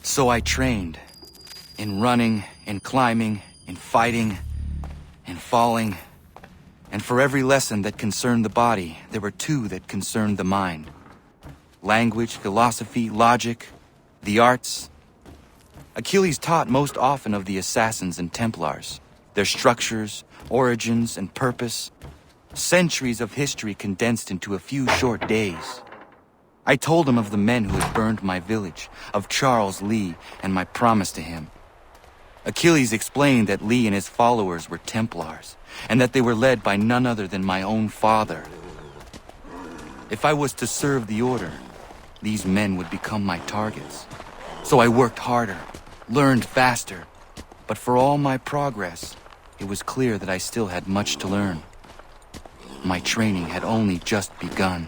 So I trained. In running, in climbing, in fighting, in falling. And for every lesson that concerned the body, there were two that concerned the mind. Language, philosophy, logic, the arts. Achilles taught most often of the assassins and Templars, their structures, origins, and purpose. Centuries of history condensed into a few short days. I told him of the men who had burned my village, of Charles Lee, and my promise to him. Achilles explained that Lee and his followers were Templars, and that they were led by none other than my own father. If I was to serve the order, these men would become my targets. So I worked harder, learned faster, but for all my progress, it was clear that I still had much to learn. My training had only just begun.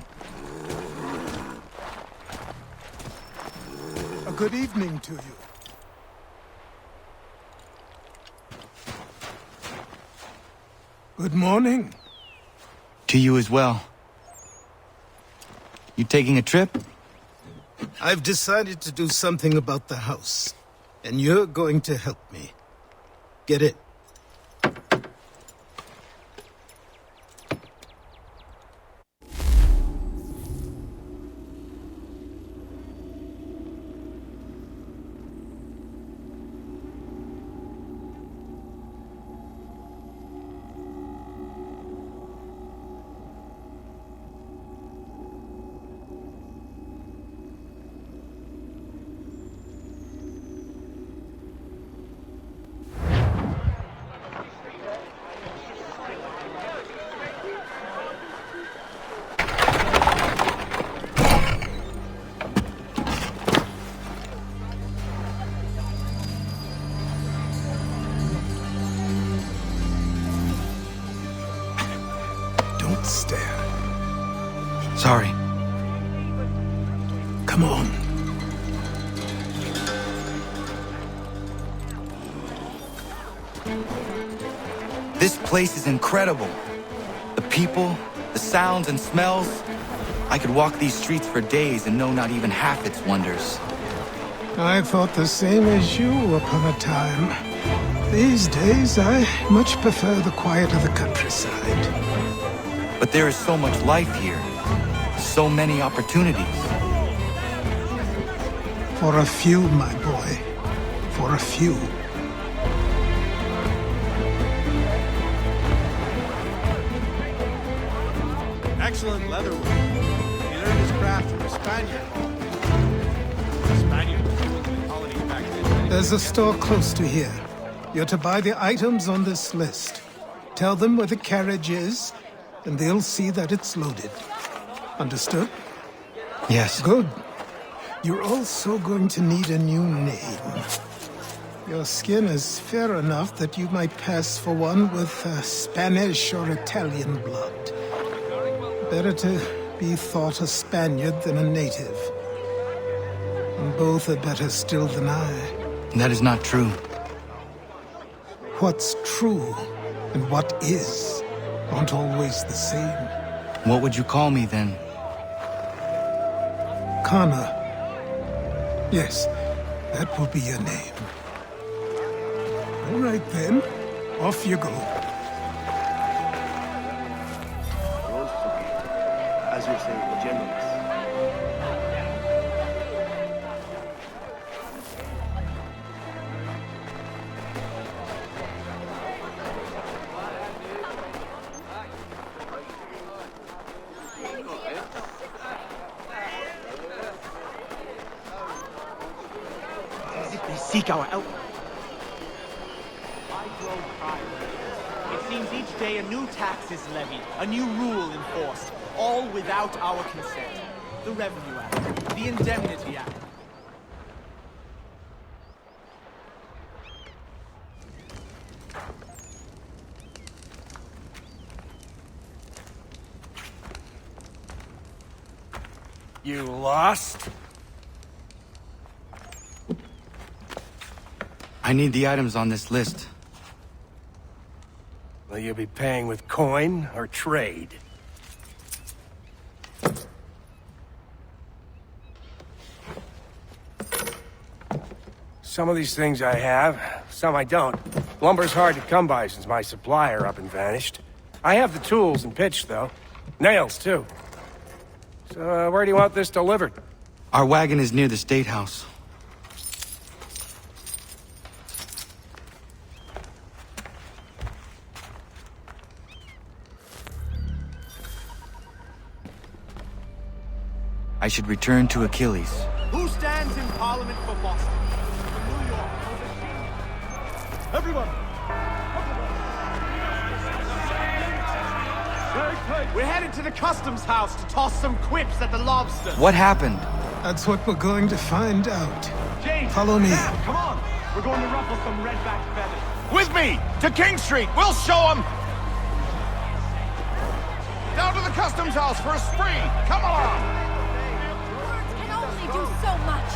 A good evening to you. Good morning. To you as well. You taking a trip? I've decided to do something about the house, and you're going to help me. Get it? Don't stare. Sorry. Come on. This place is incredible. The people, the sounds and smells. I could walk these streets for days and know not even half its wonders. I thought the same as you upon a time. These days, I much prefer the quiet of the countryside. But there is so much life here. So many opportunities. For a few, my boy. For a few. Excellent leatherwork. He learned his craft from a Spaniard. A Spaniard in the colonies back then. There's a store close to here. You're to buy the items on this list. Tell them where the carriage is, and they'll see that it's loaded. Understood? Yes. Good. You're also going to need a new name. Your skin is fair enough that you might pass for one with Spanish or Italian blood. Better to be thought a Spaniard than a native. And both are better still than I. That is not true. What's true and what is aren't always the same. What would you call me then? Kana. Yes, that will be your name. All right then, off you go. As you say, generous. They seek our out. I grow tired. It seems each day a new tax is levied, a new rule enforced, all without our consent. The Revenue Act, the Indemnity Act. You lost? I need the items on this list. Will you be paying with coin or trade? Some of these things I have, some I don't. Lumber's hard to come by since my supplier up and vanished. I have the tools and pitch, though. Nails, too. So, where do you want this delivered? Our wagon is near the State House. I should return to Achilles. Who stands in Parliament for Boston? For New York? Everyone! We're headed to the customs house to toss some quips at the lobster. What happened? That's what we're going to find out. James! Follow me. Sam, come on! We're going to ruffle some redback feathers. With me! To King Street! We'll show them! Down to the customs house for a spree! Come on! Words can only do so much.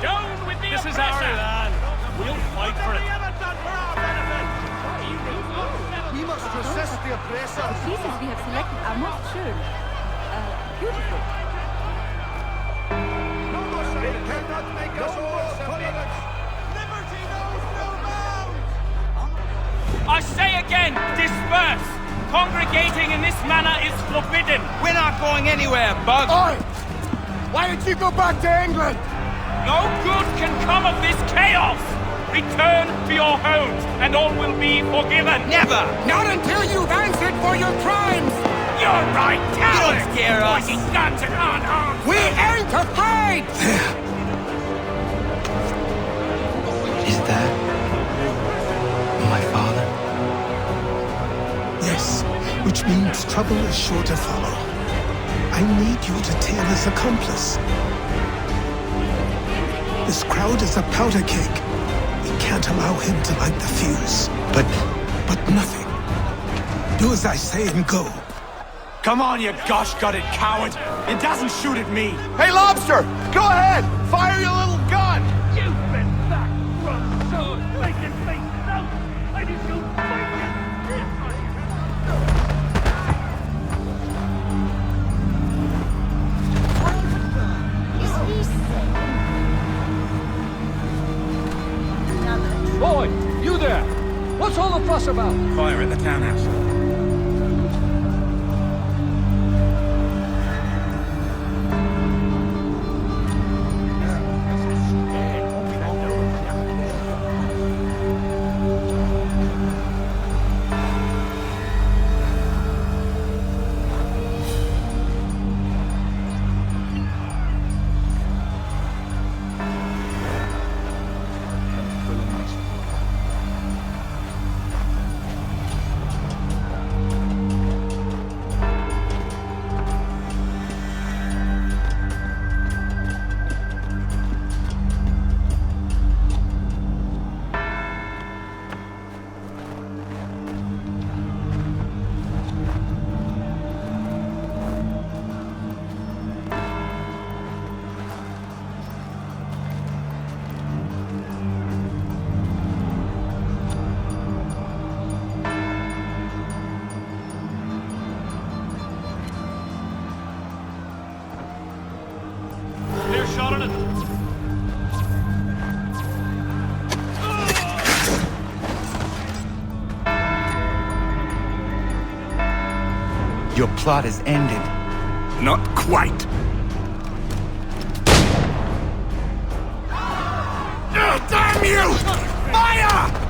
Down with the This is our land. We'll fight for it. We must resist the oppressor! The pieces we have selected are most schön. Beautiful. They cannot make us all tolerance! Liberty knows no bounds! I say again, disperse. Congregating in this manner is forbidden. We're not going anywhere, Bug. Oi! Why did you go back to England? No good can come of this chaos. Return to your homes, and all will be forgiven. Never! Not until you've answered for your crimes! You're right, coward! don't scare us. Pointing guns and unarmed. We ain't afraid! Is that my father? Yes, which means trouble is sure to follow. I need you to tail his accomplice. This crowd is a powder keg. We can't allow him to light the fuse. But nothing. Do as I say and go. Come on, you gosh-gutted coward! It doesn't shoot at me! Hey, Lobster! Go ahead! Fire your little gun! You've been back from so making faces out. I did you fight Boy, you there! What's all the fuss about? Fire at the townhouse. Clear shot on it. your plot is ended. Not quite. Damn you! Fire!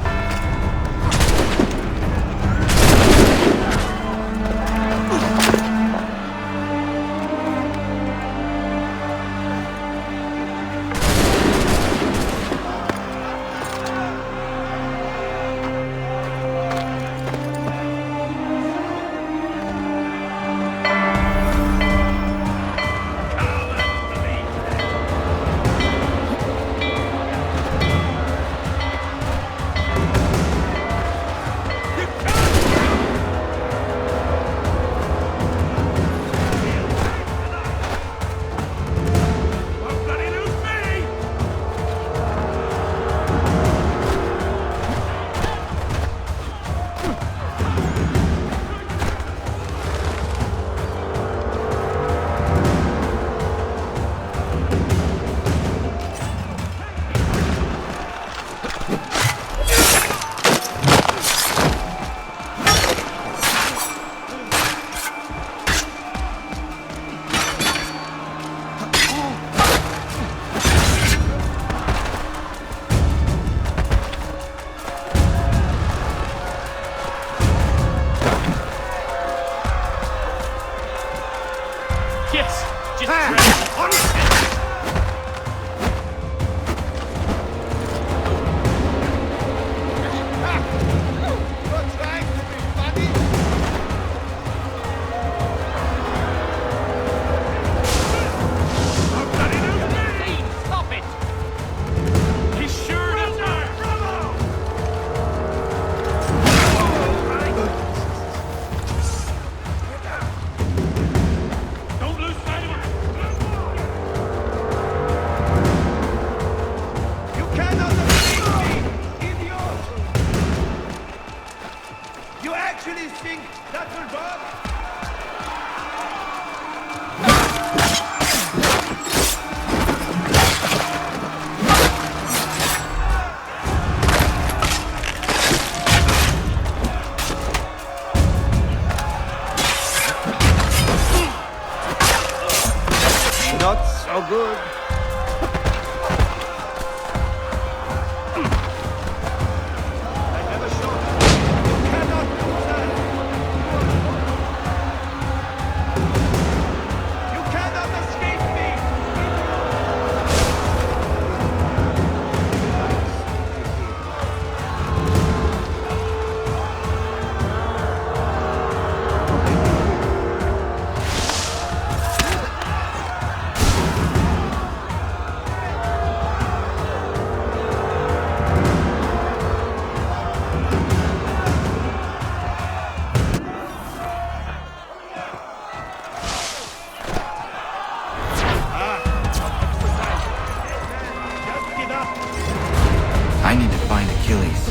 find Achilles.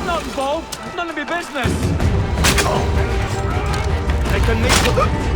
Not involved. None of your business. They can make